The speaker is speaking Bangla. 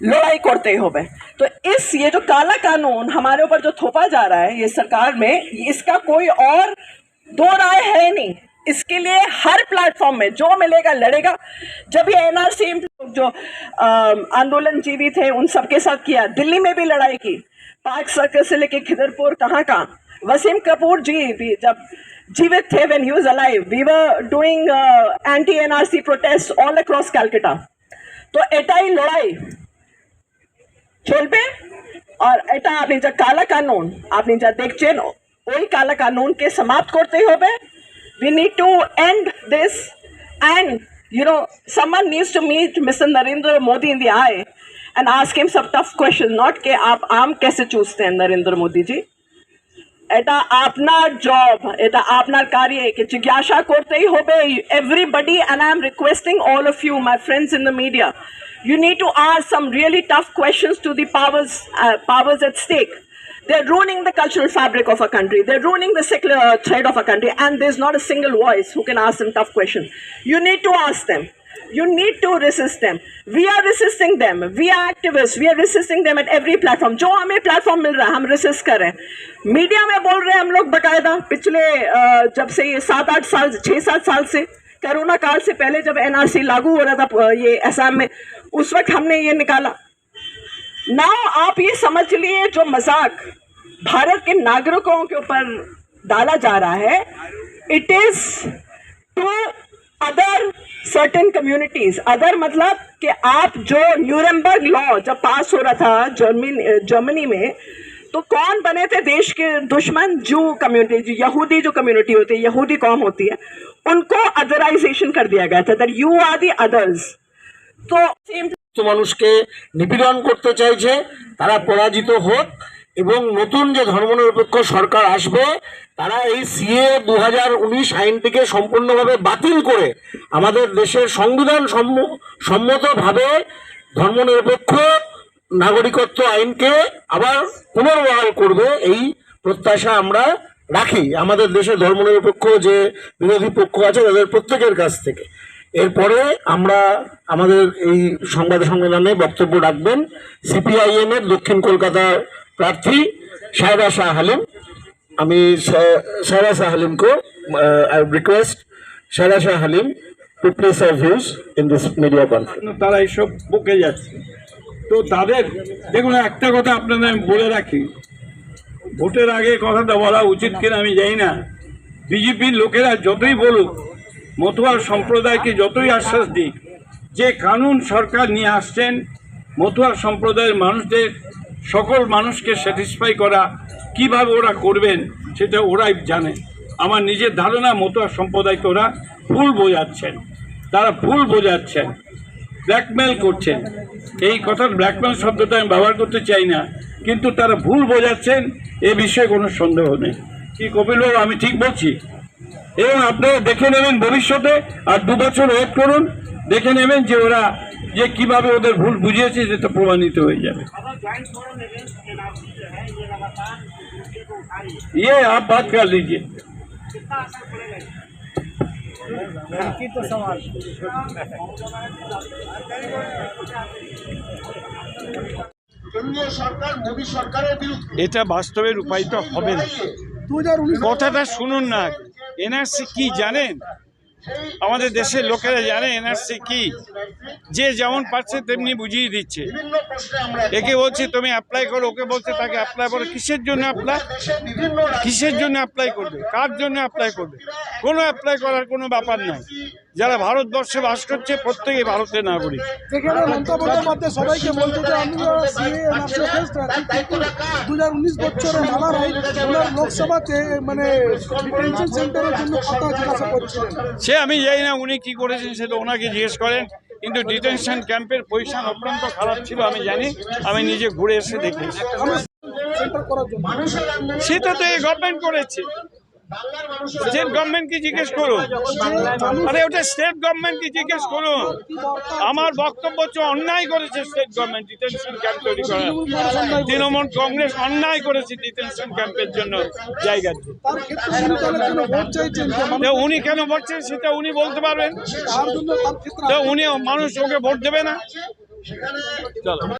लड़ाई करते होवे। तो इस ये जो काला कानून हमारे ऊपर जो थोपा जा रहा है ये सरकार में, इसका कोई और दो राय है नहीं। इसके लिए हर प्लेटफॉर्म में जो मिलेगा लड़ेगा। जब ये एनआरसी जो आंदोलन जीवी थे उन सबके साथ किया, दिल्ली में भी लड़ाई की, पार्क सर्कल से लेके खिदरपुर कहाँ वसीम कपूर जी भी जब जीवित थे, when he was alive, we were doing anti-NRC protests all across Calcutta। तो एटाई लड़ाई चलবে। और এটা আপনি যা কালা কানুন আপনি যা দেখছেন ওই কালা কানুনকে সমাপ্ত করতে হবে। We need to end this, and someone needs to meet Mr. Narendra Modi in the eye and ask him some tough questions, not कि आप आम कैसे चूसते हैं नरेंद्र मोदी जी। এটা আপনার জব, এটা আপনার कार्य कि जिज्ञासा करते ही होबे everybody, and I am requesting all of you, my friends in the media, you need to ask some really tough questions to the powers at stake. They're ruining the cultural fabric of our country. They're ruining the secular thread of our country, and there's not a single voice who can ask them tough questions. You need to ask them. You need to resist them. We are resisting them. We are activists. We are resisting them at every platform. जो हमें प्लेटफॉर्म मिल रहा है हम resist कर रहे हैं। मीडिया में बोल रहे हैं हम लोग बकायदा। पिछले जब से ये 7-8 साल 6-7 साल से, कोरोना काल से पहले जब एनआरसी लागू हो रहा था ये असम में, उस वक्त हमने ये निकाला। नाउ आप ये समझ लिए जो मजाक भारत के नागरिकों के ऊपर डाला जा रहा है, it is to other certain communities. Other मतलब कि आप जो न्यूरेमबर्ग लॉ जब पास हो रहा था जर्मनी में, तो कौन बने थे देश के दुश्मन? जू कम्युनिटी, यहूदी जो कम्युनिटी होती है, यहूदी कौम होती है, उनको अदराइजेशन कर दिया गया था, that you are the others. तो মানুষকে নিপীড়ন করতে চাইছে, তারা পরাজিত হোক এবং নতুন যে ধর্মনিরপেক্ষ সরকার আসবে তারা এই সিএ 2019 আইনটিকে সম্পূর্ণভাবে বাতিল করে আমাদের দেশের সংবিধান সম্মতভাবে ধর্মনিরপেক্ষ নাগরিকত্ব আইনকে আবার পুনর্বহাল করবে, এই প্রত্যাশা আমরা রাখি আমাদের দেশের ধর্মনিরপেক্ষ যে বিরোধী পক্ষ আছে তাদের প্রত্যেকের কাছ থেকে। এরপরে আমরা আমাদের এই সংবাদ সম্মেলনে বক্তব্য রাখবেন সিপিআইএম এর দক্ষিণ কলকাতার প্রার্থী সায়রা শাহ হালিম। আমি সায়রা শাহ হালিমকে I request Saira Shah Halim to place our views in this media conference. তারা এইসব বকে যাচ্ছে, তো তাদের দেখুন একটা কথা আপনাদের আমি বলে রাখি, ভোটের আগে কথাটা বলা উচিত কিনা আমি জানি না। বিজেপির লোকেরা যতই বলুক, মতুয়া সম্প্রদায়কে যতই আশ্বাস দিক যে কানুন সরকার নিয়ে আসছেন মতুয়া সম্প্রদায়ের মানুষদের সকল মানুষকে স্যাটিসফাই করা কিভাবে ওরা করবেন সেটা ওরাই জানে। আমার নিজের ধারণা মতুয়া সম্প্রদায়কে ওরা ভুল বোঝাচ্ছেন, তারা ভুল বোঝাচ্ছেন, ব্ল্যাকমেল করছেন। এই কথার ব্ল্যাকমেল শব্দটা আমি ব্যবহার করতে চাই না, কিন্তু তারা ভুল বোঝাচ্ছেন এ বিষয়ে কোনো সন্দেহ নেই। কি কপিলবাবু আমি ঠিক বলছি? এবং আপনারা দেখে নেবেন ভবিষ্যতে, আর 2 বছর ওয়েট করুন, দেখে নেবেন যে ওরা যে কিভাবে ওদের ভুল বুঝিয়েছে যেটা প্রমাণিত হয়ে যাবে। ये आप बात कर लीजिए। এটা বাস্তবে রূপায়িত হবে না। কথাটা শুনুন না, এনআরসি কি জানেন? আমাদের দেশের লোকেরা জানে এনআরসি কি? যে যেমন পারছে তেমনি বুঝিয়ে দিচ্ছে। একে বলছে তুমি অ্যাপ্লাই করো, ওকে বলছে তাকে অ্যাপ্লাই করো। কিসের জন্য অ্যাপ্লাই? কিসের জন্য অ্যাপ্লাই করবে? কার জন্য অ্যাপ্লাই করবে? কোনো অ্যাপ্লাই করার কোনো ব্যাপার নাই। যারা ভারতবর্ষে বাস করছে প্রত্যেকেই ভারতের নাগরিক। সবাইকে বলছে যে আমি 2019 বছরে নানা লোকসভাতে মানে ডিটেনশন সেন্টারের জন্য কথা জিজ্ঞাসা করছিলেন। সে আমি জানি না উনি কি করেছেন, সেটা ওনাকে জিজ্ঞেস করেন। কিন্তু ডিটেনশন ক্যাম্পের পজিশন অত্যন্ত খারাপ ছিল আমি জানি, আমি নিজে ঘুরে এসে দেখেছি। সেটা তো এই গভর্নমেন্ট করেছে। স্টেট গভর্নমেন্টকে জিজ্ঞেস করুন, আরে ওটা স্টেট গভর্নমেন্টকে জিজ্ঞেস করুন। আমার বক্তব্য হচ্ছে অন্যায় করেছে স্টেট গভর্নমেন্ট ডিটেনশন ক্যাম্প তৈরি করা। তৃণমূল কংগ্রেস অন্যায় করেছে ডিটেনশন ক্যাম্পের জন্য জায়গাতে। উনি কেন বলছেন সেটা উনি বলতে পারবেন। উনি মানুষ ওকে ভোট দেবে না। চলো।